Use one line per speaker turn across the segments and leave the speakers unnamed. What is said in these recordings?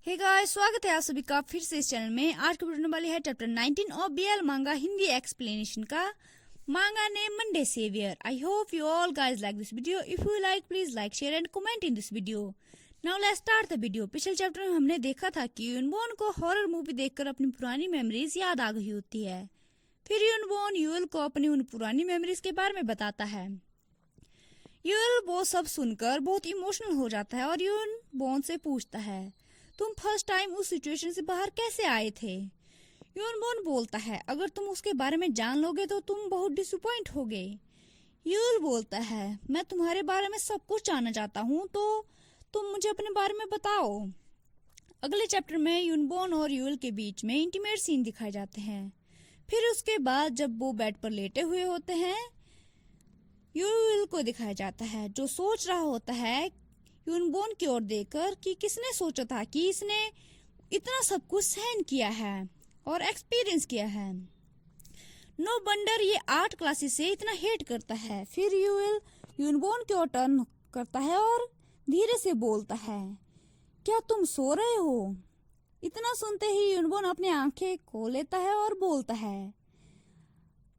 Hey guys, स्वागत है आप सभी का फिर से इस चैनल में। आज की वीडियो वाली है चैप्टर 19 ऑफ बीएल मांगा हिंदी एक्सप्लेनेशन का। Manga name Monday saviour. I hope you all guys like this video. If you like please like share and comment in this video. Now let's start the video. पिछले chapter में हमने देखा था कि यूनबोन को horror movie देखकर अपनी पुरानी मेमोरीज याद आ गई होती है। फिर यूनबोन यूएल को अपनी उन पुरानी मेमोरीज के बारे में बताता है। यूएल वो सब सुनकर बहुत इमोशनल हो जाता है और यूनबोन से पूछता है, तुम फर्स्ट टाइम उस सिचुएशन से बाहर कैसे आए थे? यूनबोन बोलता है, अगर तुम उसके बारे में जान लोगे तो तुम बहुत डिसअपॉइंट होगे। यूएल बोलता है, मैं तुम्हारे बारे में सब कुछ जानना चाहता हूँ, तो तुम मुझे अपने बारे में बताओ। अगले चैप्टर में यूनबोन और यूएल के बीच में इंटीमेट सीन दिखाए जाते हैं। फिर उसके बाद जब वो बेड पर लेटे हुए होते हैं, यूएल को दिखाया जाता है जो सोच रहा होता है यूनबोन की ओर देखकर कि किसने सोचा था कि इसने इतना सब कुछ सहन किया है और एक्सपीरियंस किया है। नो वंडर ये 8 क्लासेस से इतना हेट करता है। फिर यूएल यूनबोन की ओर टर्न करता है और धीरे से बोलता है, क्या तुम सो रहे हो? इतना सुनते ही यूनबोन अपनी आंखें खोल लेता है और बोलता है,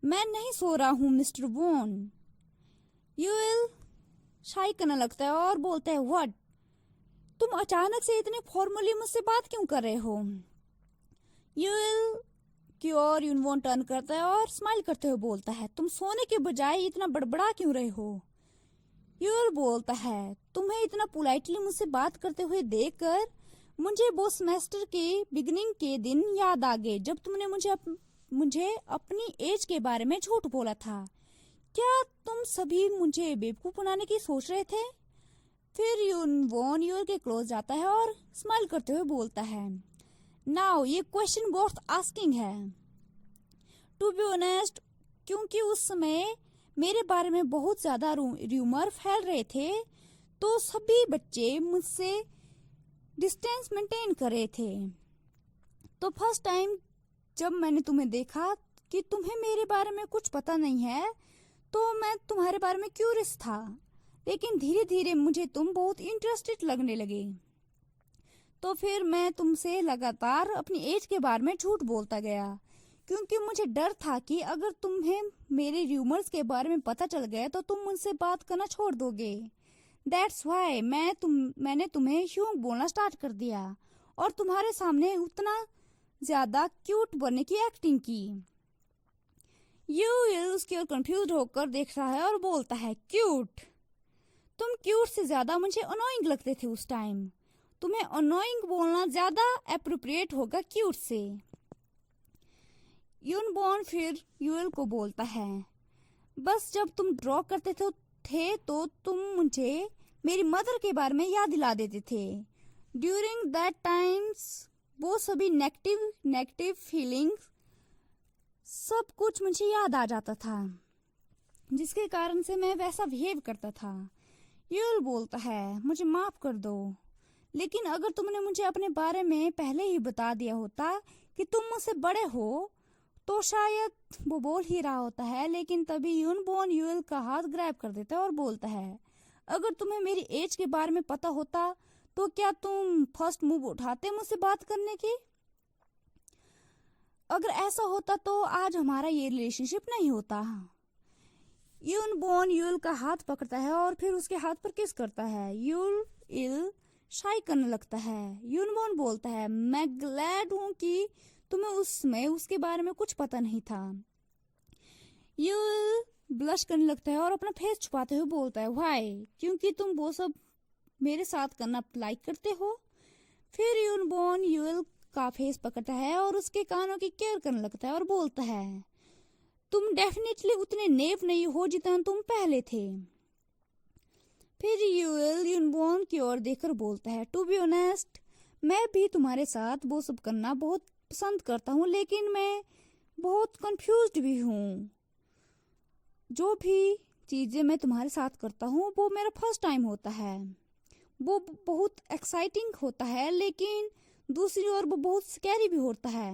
मैं नहीं सो रहा हूँ मिस्टर बोन। यूएल शाई करने लगता है और बोलता है, व्हाट? तुम अचानक से इतने फॉर्मली मुझसे बात क्यों कर रहे हो? यूएल की ओर यूनबोन टर्न करता है और स्माइल करते हुए बोलता है, तुम सोने के बजाय इतना बड़बड़ा क्यों रहे हो? यूएल बोलता है, तुम्हें इतना पोलाइटली मुझसे बात करते हुए देखकर मुझे वो सेमेस्टर के बिगिनिंग के दिन याद आ गए जब तुमने मुझे अपनी एज के बारे में झूठ बोला था। क्या तुम सभी मुझे बेवकूफ बनाने की सोच रहे थे? फिर यूनबोन यूएल के क्लोज जाता है और स्माइल करते हुए बोलता है, नाउ ये क्वेश्चन वर्थ आस्किंग है। टू बी ऑनेस्ट, क्योंकि उस समय मेरे बारे में बहुत ज्यादा रूमर फैल रहे थे, तो सभी बच्चे मुझसे डिस्टेंस मेंटेन कर रहे थे। तो फर्स्ट टाइम जब मैंने तुम्हें देखा कि तुम्हें मेरे बारे में कुछ पता नहीं है, तो मैं तुम्हारे बारे में क्यूरियस था, लेकिन धीरे धीरे मुझे तुम बहुत इंटरेस्टेड लगने लगे। तो फिर मैं तुमसे लगातार अपनी एज के बारे में झूठ बोलता गया, क्योंकि मुझे डर था कि अगर तुम्हें मेरे र्यूमर्स के बारे में पता चल गया तो तुम मुझसे बात करना छोड़ दोगे। दैट्स व्हाई मैंने तुम्हें ह्यूग बोलना स्टार्ट कर दिया और तुम्हारे सामने उतना ज्यादा क्यूट बनने की एक्टिंग की। यूएल उसकी ओर कंफ्यूज होकर देख रहा है और बोलता है, क्यूट? तुम क्यूट से ज्यादा मुझे अनोइंग लगते थे उस टाइम। तुम्हें अनोइंग बोलना ज्यादा एप्रोप्रिएट होगा क्यूट से। यूनबोन फिर यूएल को बोलता है, बस जब तुम ड्रॉ करते थे तो तुम मुझे मेरी मदर के बारे में याद दिला देते थे। ड्यूरिंग दैट टाइम्स वो सभी नेगेटिव फीलिंग्स सब कुछ मुझे याद आ जाता था, जिसके कारण से मैं वैसा बिहेव करता था। यूएल बोलता है, मुझे माफ कर दो, लेकिन अगर तुमने मुझे अपने बारे में पहले ही बता दिया होता कि तुम मुझसे बड़े हो, तो शायद वो बोल ही रहा होता है, लेकिन तभी यूनबोन यूएल का हाथ ग्रैब कर देता है और बोलता है, अगर तुम्हें मेरी एज के बारे में पता होता तो क्या तुम फर्स्ट मूव उठाते मुझसे बात करने की? अगर ऐसा होता तो आज हमारा ये रिलेशनशिप नहीं होता। यूनबोन यूएल का हाथ पकड़ता है और फिर उसके हाथ पर किस करता है। यूएल शाई करने लगता है। यूनबोन बोलता है, मैं ग्लैड हूँ कि तुम्हें उसमें उसके बारे में कुछ पता नहीं था। यूएल ब्लश करने लगता है और अपना फेस छुपाते हुए बोलता है, व्हाई? क्योंकि तुम वो सब मेरे साथ करना लाइक करते हो। फिर यूनबोन यूएल का फेस पकड़ता है और उसके कानों की केयर करने लगता है और बोलता है, तुम डेफिनेटली उतने नेव नहीं हो जितना तुम पहले थे। फिर यूएल यूनबोन की ओर देखकर बोलता है, टू बी ऑनेस्ट, मैं भी तुम्हारे साथ वो सब करना बहुत पसंद करता हूँ, लेकिन मैं बहुत कंफ्यूज्ड भी हूँ। जो भी चीजें मैं तुम्हारे साथ करता हूँ वो मेरा फर्स्ट टाइम होता है। वो बहुत एक्साइटिंग होता है, लेकिन दूसरी ओर वो बहुत स्कैरी भी होता है।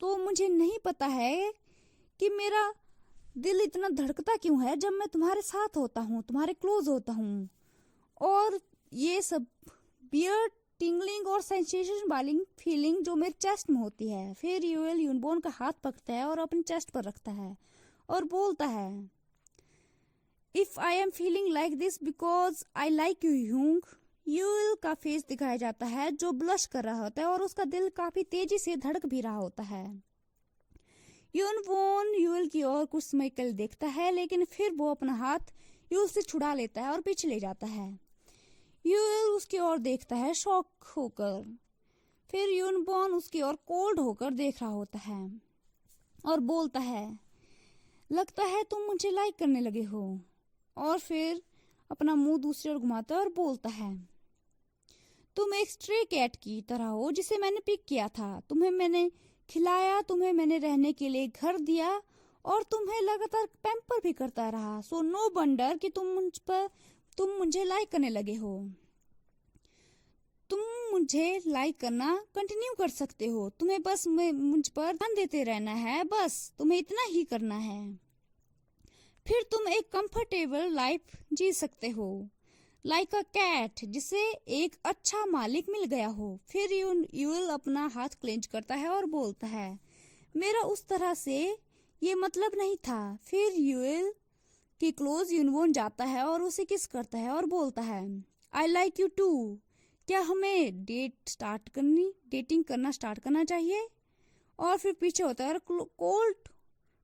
तो मुझे नहीं पता है कि मेरा दिल इतना धड़कता क्यों है जब मैं तुम्हारे साथ होता हूँ, तुम्हारे क्लोज होता हूँ। और ये सब वियर्ड टिंगलिंग और सेंसेशन वाली फीलिंग जो मेरे चेस्ट में होती है। फिर यूएल यूनबोर्न का हाथ पकड़ता है और अपने चेस्ट पर रखता है और बोलता है, if I am feeling like this because I like you ह्यूंग। यूएल का फेस दिखाया जाता है जो ब्लश कर रहा होता है और उसका दिल काफी तेजी से धड़क भी रहा होता है। यूनबोर्न यूएल की ओर कुछ समय के लिए देखता है, लेकिन फिर वो अपना हाथ यूएल से छुड़ा लेता है और पीछे ले जाता है। यूएल उसकी ओर देखता है शॉक होकर। फिर यूनबोर्न उसकी ओर कोल्ड होकर देख रहा होता है और बोलता है, लगता है तुम मुझे लाइक करने लगे हो। और फिर अपना मुंह दूसरी ओर घुमाता है और बोलता है, तुम एक स्ट्रे कैट की तरह हो जिसे मैंने पिक किया था। तुम्हें मैंने खिलाया, तुम्हें मैंने रहने के लिए घर दिया और तुम्हें लगातार पैम्पर भी करता रहा। सो नो वंडर कि तुम मुझे लाइक करने लगे हो। तुम मुझे लाइक करना कंटिन्यू कर सकते हो। तुम्हें बस मुझ पर ध्यान देते रहना है, बस तुम्हें इतना ही करना है। फिर तुम एक कंफर्टेबल लाइफ जी सकते हो, लाइक अ कैट जिसे एक अच्छा मालिक मिल गया हो। फिर यूएल अपना हाथ क्लेंच करता है और बोलता है, मेरा उस तरह से ये मतलब नहीं था। फिर यूएल की क्लोज यूनबोर्न जाता है और उसे किस करता है और बोलता है, आई लाइक यू टू। क्या हमें डेटिंग करना स्टार्ट करना चाहिए? और फिर पीछे होता है और कोल्ड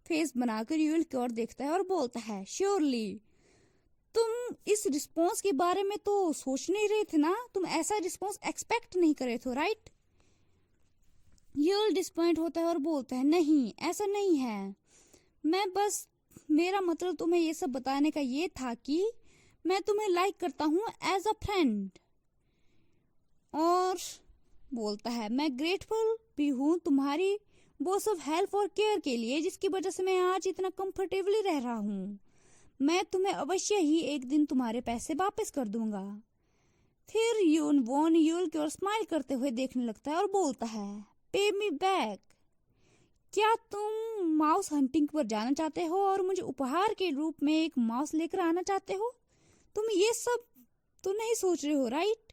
फेस बनाकर यूएल की ओर देखता है और बोलता है, श्योरली। तुम इस रिस्पॉन्स के बारे में तो सोच नहीं रहे थे ना, तुम ऐसा रिस्पॉन्स एक्सपेक्ट नहीं कर रहे थे, राइट? यूएल डिसपॉइंट होता है और बोलता है, नहीं ऐसा नहीं है। मेरा मतलब तुम्हें ये सब बताने का ये था कि मैं तुम्हें लाइक करता हूँ एज अ फ्रेंड। और बोलता है, मैं ग्रेटफुल भी हूँ तुम्हारी बोस ऑफ हेल्प और केयर के लिए, जिसकी वजह से मैं आज इतना कंफर्टेबली रह रहा हूँ। मैं तुम्हें अवश्य ही एक दिन तुम्हारे पैसे वापस कर दूंगा। फिर यूनबोर्न यूएल की ओर स्माइल करते हुए देखने लगता है और बोलता है, पे मी बैक। क्या तुम माउस हंटिंग पर जाना चाहते हो और मुझे उपहार के रूप में एक माउस लेकर आना चाहते हो? तुम ये सब तो नहीं सोच रहे हो, राइट?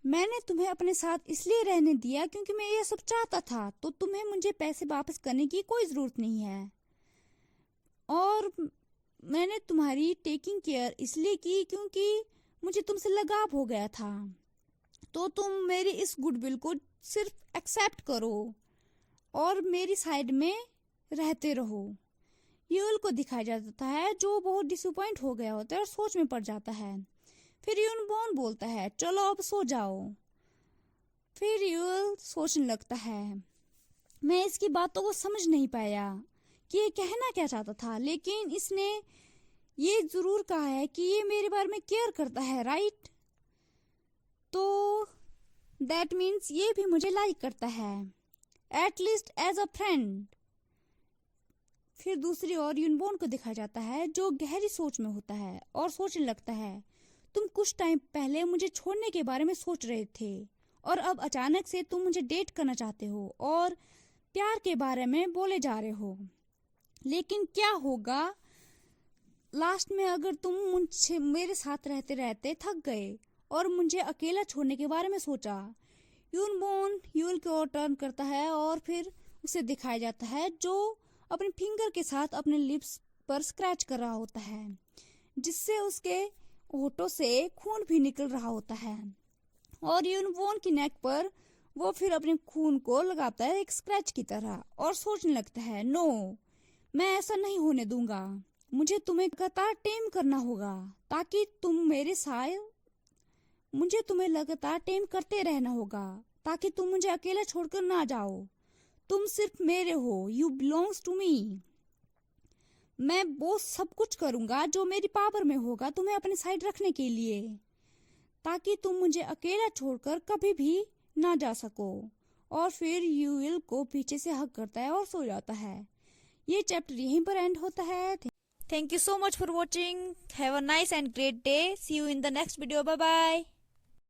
मैंने तुम्हें अपने साथ इसलिए रहने दिया क्योंकि मैं ये सब चाहता था, तो तुम्हें मुझे पैसे वापस करने की कोई जरूरत नहीं है। और मैंने तुम्हारी टेकिंग केयर इसलिए की क्योंकि मुझे तुमसे लगाव हो गया था। तो तुम मेरी इस गुडविल को सिर्फ एक्सेप्ट करो और मेरी साइड में रहते रहो। यूएल को दिखाया जाता है जो बहुत डिसअपॉइंट हो गया होता है और सोच में पड़ जाता है। फिर यूनबोर्न बोलता है, चलो अब सो जाओ। फिर यूएल सोचने लगता है, मैं इसकी बातों को समझ नहीं पाया कि ये कहना क्या चाहता था, लेकिन इसने ये जरूर कहा है कि ये मेरे बारे में केयर करता है, राइट? तो दैट मीन्स ये भी मुझे लाइक करता है, एटलीस्ट एज अ फ्रेंड। फिर दूसरी ओर यूनबोर्न को दिखाया जाता है जो गहरी सोच में होता है और सोचने लगता है, तुम कुछ टाइम पहले मुझे छोड़ने के बारे में सोच रहे थे और अब अचानक से तुम मुझे डेट करना चाहते हो और प्यार के बारे में बोले जा रहे हो। लेकिन क्या होगा लास्ट में अगर तुम मुझसे मेरे साथ रहते रहते थक गए और मुझे अकेला छोड़ने के बारे में सोचा? यूनबोर्न यूएल की ओर टर्न करता है और फिर उसे दिखाया जाता है जो अपने फिंगर के साथ अपने लिप्स पर स्क्रैच कर रहा होता है, जिससे उसके होठों से खून भी निकल रहा होता है। और यूनबोर्न की नेक पर वो फिर अपने खून को लगाता है एक स्क्रैच की तरह और सोचने लगता है, नो, मैं ऐसा नहीं होने दूंगा। मुझे तुम्हें लगातार टेम करना होगा ताकि मुझे तुम्हें लगातार टेम करते रहना होगा ताकि तुम मुझे अकेला छोड़कर ना जाओ। तुम सिर्फ मेरे हो, यू बिलोंग्स टू मी। मैं वो सब कुछ करूंगा जो मेरी पावर में होगा तुम्हें अपने साइड रखने के लिए, ताकि तुम मुझे अकेला छोड़कर कभी भी ना जा सको। और फिर यूएल को पीछे से हग करता है और सो जाता है। ये चैप्टर यहीं पर एंड होता है। Thank you so much for watching. Have a nice and great day. See you in the next video. Bye bye.